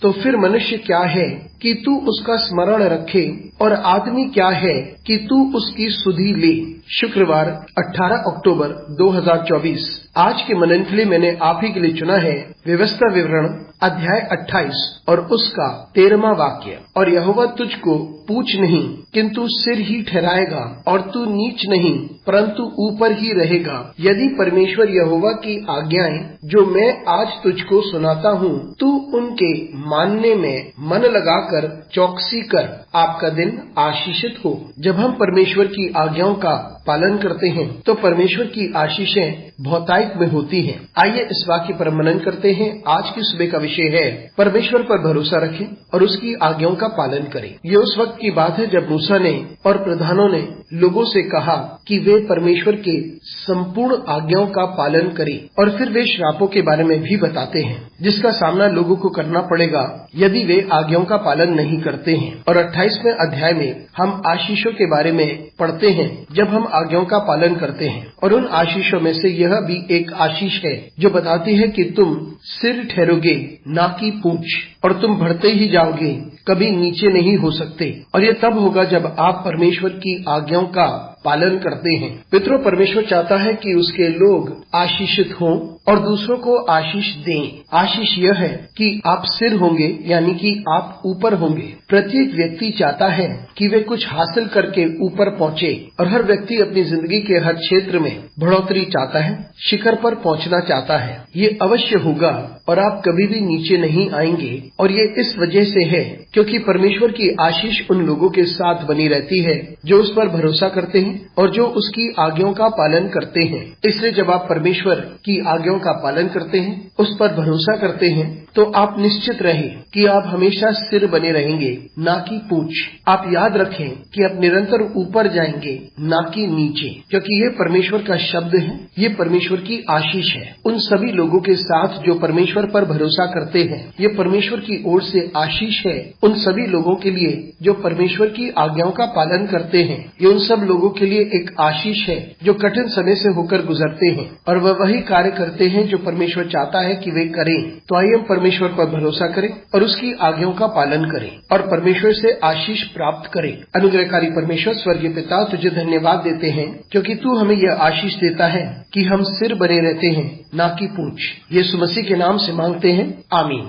तो फिर मनुष्य क्या है कि तू उसका स्मरण रखे, और आदमी क्या है कि तू उसकी सुधि ले। शुक्रवार 18 अक्टूबर 2024। आज के मनन के लिए मैंने आप ही के लिए चुना है व्यवस्था विवरण अध्याय 28 और उसका 13वां वाक्य। और यहोवा तुझको पूछ नहीं किंतु सिर ही ठहराएगा, और तू नीच नहीं परंतु ऊपर ही रहेगा। यदि परमेश्वर यहोवा की आज्ञाएं जो मैं आज तुझको सुनाता हूँ, तू उनके मानने में मन लगाकर चौकसी कर, आपका दिन आशीषित हो। जब हम परमेश्वर की आज्ञाओं का पालन करते हैं तो परमेश्वर की आशीषें बहुतायत में होती हैं। आइए इस वाक्य पर मनन करते हैं। आज की सुबह का विषय है परमेश्वर पर भरोसा रखें और उसकी आज्ञाओं का पालन करें। ये उस वक्त की बात है जब मूसा ने और प्रधानों ने लोगों से कहा कि वे परमेश्वर के संपूर्ण आज्ञाओं का पालन करें, और फिर वे श्रापों के बारे में भी बताते हैं जिसका सामना लोगों को करना पड़ेगा यदि वे आज्ञाओं का पालन नहीं करते हैं। और 28वें अध्याय में हम आशीषों के बारे में पढ़ते हैं जब हम आज्ञाओं का पालन करते हैं, और उन आशीषों में से यह भी एक आशीष है जो बताती है कि तुम सिर ठहरोगे ना कि पूंछ, और तुम बढ़ते ही जाओगे, कभी नीचे नहीं हो सकते। और ये तब होगा जब आप परमेश्वर की आज्ञाओं का पालन करते हैं। मित्रों, परमेश्वर चाहता है कि उसके लोग आशीषित हों और दूसरों को आशीष दें। आशीष यह है कि आप सिर होंगे, यानी कि आप ऊपर होंगे। प्रत्येक व्यक्ति चाहता है कि वे कुछ हासिल करके ऊपर पहुंचे, और हर व्यक्ति अपनी जिंदगी के हर क्षेत्र में बढ़ोतरी चाहता है, शिखर पर पहुंचना चाहता है। ये अवश्य होगा और आप कभी भी नीचे नहीं आएंगे। और ये इस वजह से है क्योंकि परमेश्वर की आशीष उन लोगों के साथ बनी रहती है जो उस पर भरोसा करते हैं और जो उसकी आज्ञाओं का पालन करते हैं। इसलिए जब आप परमेश्वर की आज्ञाओं का पालन करते हैं, उस पर भरोसा करते हैं, तो आप निश्चित रहें कि आप हमेशा सिर बने रहेंगे, ना कि पूंछ। आप याद रखें कि आप निरंतर ऊपर जाएंगे, ना कि नीचे, क्योंकि ये परमेश्वर का शब्द है, ये परमेश्वर की आशीष है उन सभी लोगों के साथ जो परमेश्वर पर भरोसा करते हैं। ये परमेश्वर की ओर से आशीष है उन सभी लोगों के लिए जो परमेश्वर की आज्ञाओं का पालन करते हैं। ये उन सब लोगों के लिए एक आशीष है जो कठिन समय से होकर गुजरते हैं और वह वही कार्य करते हैं जो परमेश्वर चाहता है कि वे करें। तो आइए हम परमेश्वर पर भरोसा करें और उसकी आज्ञाओं का पालन करें और परमेश्वर से आशीष प्राप्त करें। अनुग्रहकारी परमेश्वर स्वर्गीय पिता, तुझे धन्यवाद देते हैं क्योंकि तू हमें यह आशीष देता है कि हम सिर बने रहते हैं, ना कि पूंछ। यीशु मसीह के नाम से मांगते हैं, आमीन।